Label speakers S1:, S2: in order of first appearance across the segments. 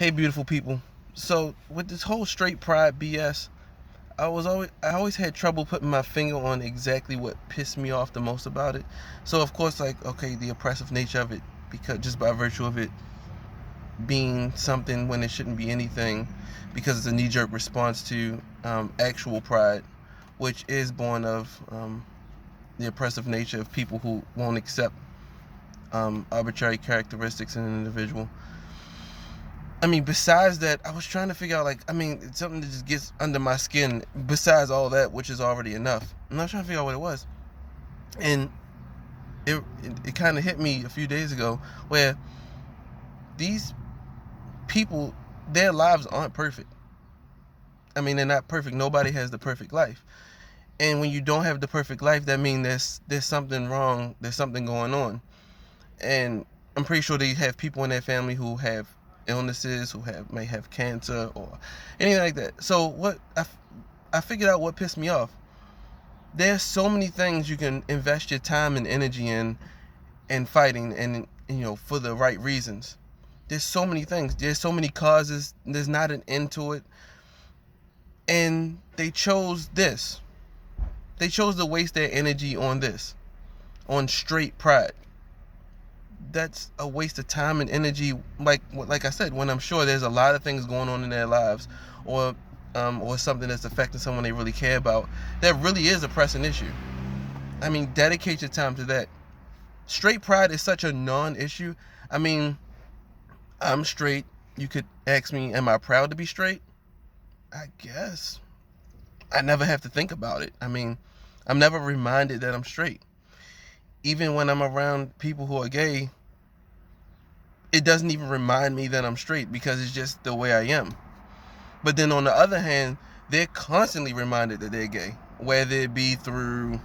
S1: Hey, beautiful people. So with this whole straight pride BS, I always had trouble putting my finger on exactly what pissed me off the most about it. So of course, like, okay, the oppressive nature of it, because just by virtue of it being something when it shouldn't be anything, because it's a knee-jerk response to actual pride, which is born of the oppressive nature of people who won't accept arbitrary characteristics in an individual. I mean, besides that, I was trying to figure out, like, I mean, it's something that just gets under my skin, besides all that, which is already enough. And I was trying to figure out what it was. And it kind of hit me a few days ago where these people, their lives aren't perfect. I mean, they're not perfect. Nobody has the perfect life. And when you don't have the perfect life, that means there's something wrong. There's something going on. And I'm pretty sure they have people in their family who have illnesses, who may have cancer or anything like that. So what I figured out what pissed me off. There's so many things you can invest your time and energy in and fighting, and for the right reasons. There's so many things. There's so many causes. There's not an end to it. And they chose this. They chose to waste their energy on this, on straight pride. That's a waste of time and energy. Like I said, when I'm sure there's a lot of things going on in their lives, or something that's affecting someone they really care about, that really is a pressing issue. I mean, dedicate your time to that. Straight pride is such a non-issue. I mean, I'm straight. You could ask me, am I proud to be straight? I guess. I never have to think about it. I mean, I'm never reminded that I'm straight. Even when I'm around people who are gay, it doesn't even remind me that I'm straight, because it's just the way I am. But then on the other hand, they're constantly reminded that they're gay, whether it be through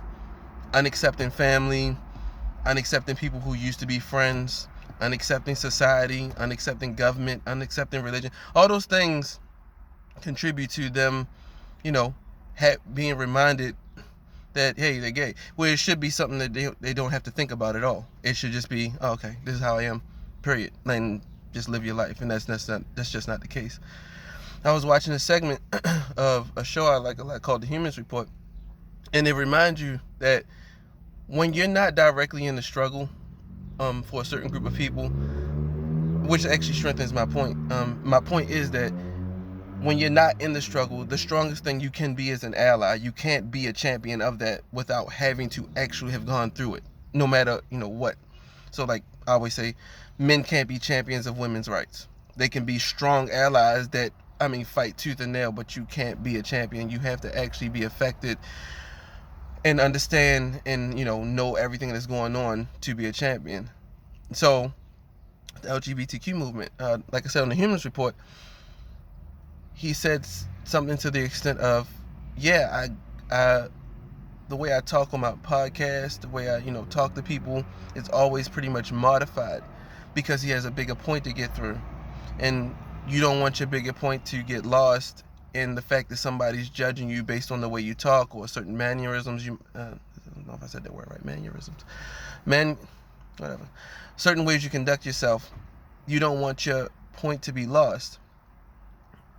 S1: unaccepting family, unaccepting people who used to be friends, unaccepting society, unaccepting government, unaccepting religion. All those things contribute to them, being reminded that, hey, they're gay. Where it should be something that they don't have to think about at all. It should just be, oh, okay, this is how I am, period. And just live your life. And that's just not the case. I was watching a segment of a show I like a lot called The Humans Report. And it reminds you that when you're not directly in the struggle for a certain group of people, which actually strengthens my point. My point is that when you're not in the struggle, the strongest thing you can be is an ally. You can't be a champion of that without having to actually have gone through it, no matter, what. So, like I always say, men can't be champions of women's rights. They can be strong allies that, fight tooth and nail, but you can't be a champion. You have to actually be affected and understand and, know everything that's going on to be a champion. So, the LGBTQ movement, like I said on the Humans Report, he said something to the extent of, yeah, the way I talk on my podcast, the way I, talk to people, it's always pretty much modified, because he has a bigger point to get through. And you don't want your bigger point to get lost in the fact that somebody's judging you based on the way you talk or certain mannerisms. I don't know if I said that word right, mannerisms. Whatever. Certain ways you conduct yourself. You don't want your point to be lost.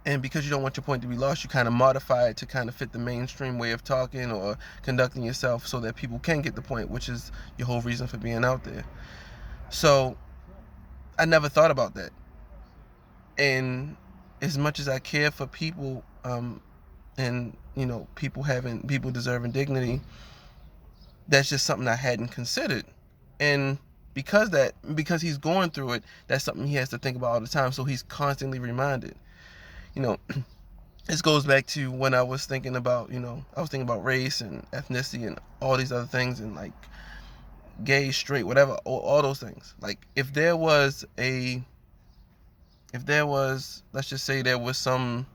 S1: And because you don't want your point to be lost, you kind of modify it to kind of fit the mainstream way of talking or conducting yourself so that people can get the point, which is your whole reason for being out there. So I never thought about that. And as much as I care for people, and people deserving dignity, that's just something I hadn't considered. And because he's going through it, that's something he has to think about all the time. So he's constantly reminded. This goes back to when I was thinking about, race and ethnicity and all these other things, and like gay, straight, whatever, all those things. Like if there was, let's just say there was something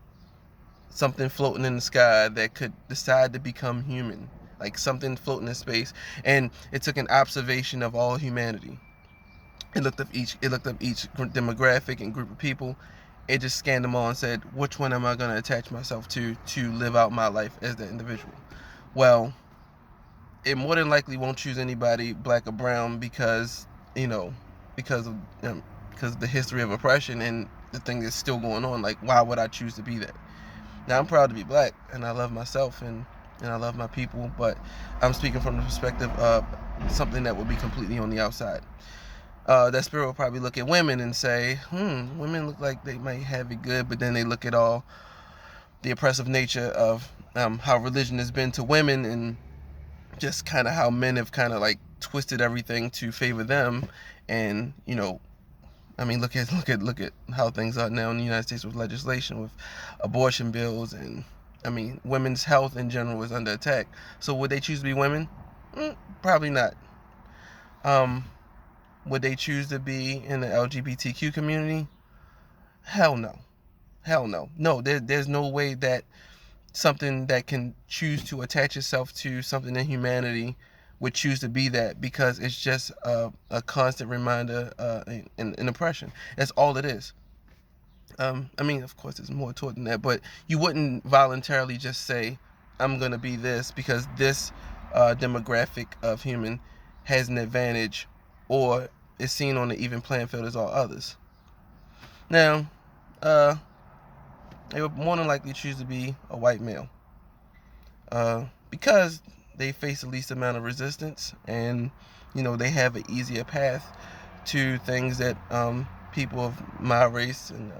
S1: floating in the sky that could decide to become human, like something floating in space, and it took an observation of all humanity. It looked up each demographic and group of people. It just scanned them all and said, which one am I going to attach myself to live out my life as the individual? Well, it more than likely won't choose anybody black or brown because of the history of oppression, and the thing that's still going on. Like, why would I choose to be that? Now, I'm proud to be black, and I love myself, and I love my people, but I'm speaking from the perspective of something that would be completely on the outside. That spirit will probably look at women and say, women look like they might have it good, but then they look at all the oppressive nature of how religion has been to women, and just kind of how men have kind of like twisted everything to favor them. And I mean, look at how things are now in the United States with legislation, with abortion bills, and I mean, women's health in general is under attack. So would they choose to be women? Probably not. Would they choose to be in the LGBTQ community? Hell no. Hell no. No, there's no way that something that can choose to attach itself to something in humanity would choose to be that, because it's just a constant reminder and oppression. That's all it is. I mean, of course, there's more to it than that, but you wouldn't voluntarily just say, I'm going to be this because this demographic of human has an advantage or is seen on the even playing field as all others. Now, they would more than likely choose to be a white male because they face the least amount of resistance, and they have an easier path to things that people of my race and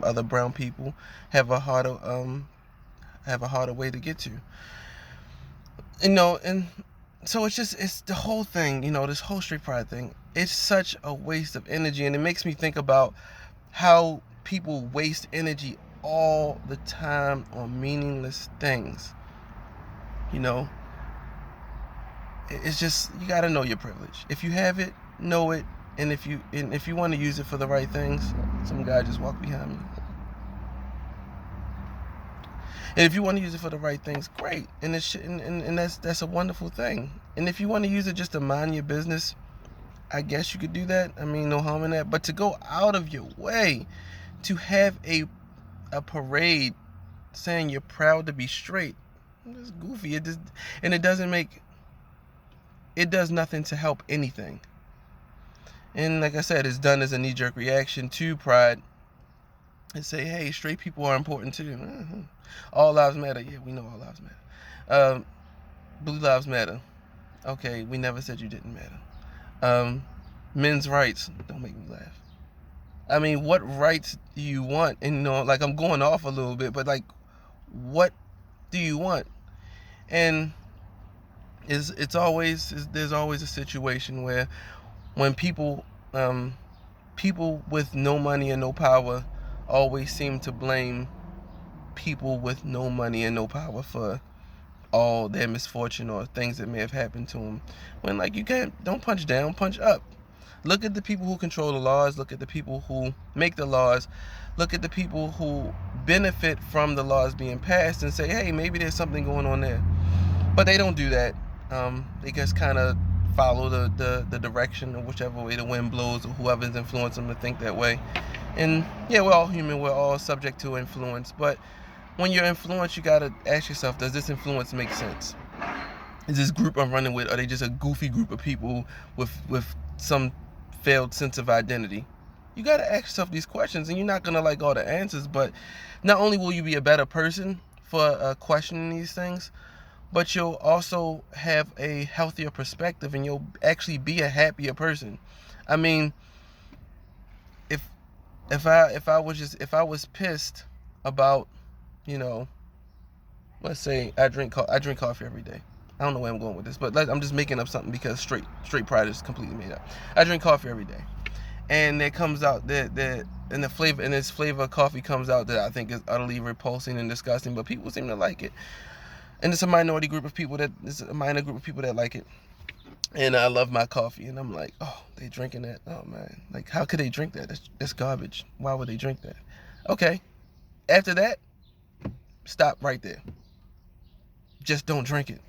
S1: other brown people have a harder way to get to. And so it's the whole thing, this whole straight pride thing. It's such a waste of energy, and it makes me think about how people waste energy all the time on meaningless things. It's just, you got to know your privilege. If you have it, know it, and if you want to use it for the right things, some guy just walked behind me. And if you want to use it for the right things, great. And that's a wonderful thing. And if you want to use it just to mind your business, I guess you could do that. I mean, no harm in that. But to go out of your way to have a parade saying you're proud to be straight, it's goofy. It does nothing to help anything. And like I said, it's done as a knee-jerk reaction to pride. And say, hey, straight people are important too. Mm-hmm. All lives matter. Yeah, we know all lives matter. Blue lives matter. Okay, we never said you didn't matter. Men's rights. Don't make me laugh. I mean, what rights do you want? And like, I'm going off a little bit, but like, what do you want? And there's always a situation where when people with no money and no power always seem to blame people with no money and no power for all their misfortune or things that may have happened to them. When, like, don't punch down, punch up. Look at the people who control the laws. Look at the people who make the laws. Look at the people who benefit from the laws being passed and say, hey, maybe there's something going on there. But they don't do that. They just kind of follow the direction of whichever way the wind blows, or whoever's influencing them to think that way. And yeah, we're all human. We're all subject to influence. But when you're influenced, you got to ask yourself, does this influence make sense? Is this group I'm running with, are they just a goofy group of people with some failed sense of identity? You got to ask yourself these questions, and you're not going to like all the answers, but not only will you be a better person for questioning these things, but you'll also have a healthier perspective, and you'll actually be a happier person. I mean, if I was pissed about, let's say I drink coffee every day. I don't know where I'm going with this, but I'm just making up something because straight pride is completely made up. I drink coffee every day, and it comes out this flavor of coffee comes out that I think is utterly repulsing and disgusting, but people seem to like it. And it's a minor group of people that like it. And I love my coffee, and I'm like, oh, they drinking that? Oh man, like, how could they drink that? That's garbage. Why would they drink that? Okay, after that, stop right there. Just don't drink it.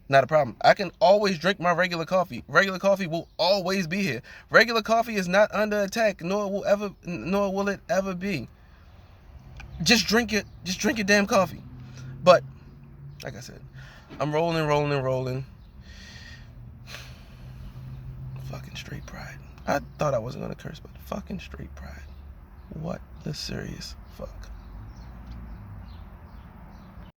S1: Not a problem. I can always drink my regular coffee. Regular coffee will always be here. Regular coffee is not under attack, nor will it ever be. Just drink it. Just drink your damn coffee. But like I said, I'm rolling. Fucking straight pride. I thought I wasn't gonna curse, but fucking straight pride. What the serious fuck?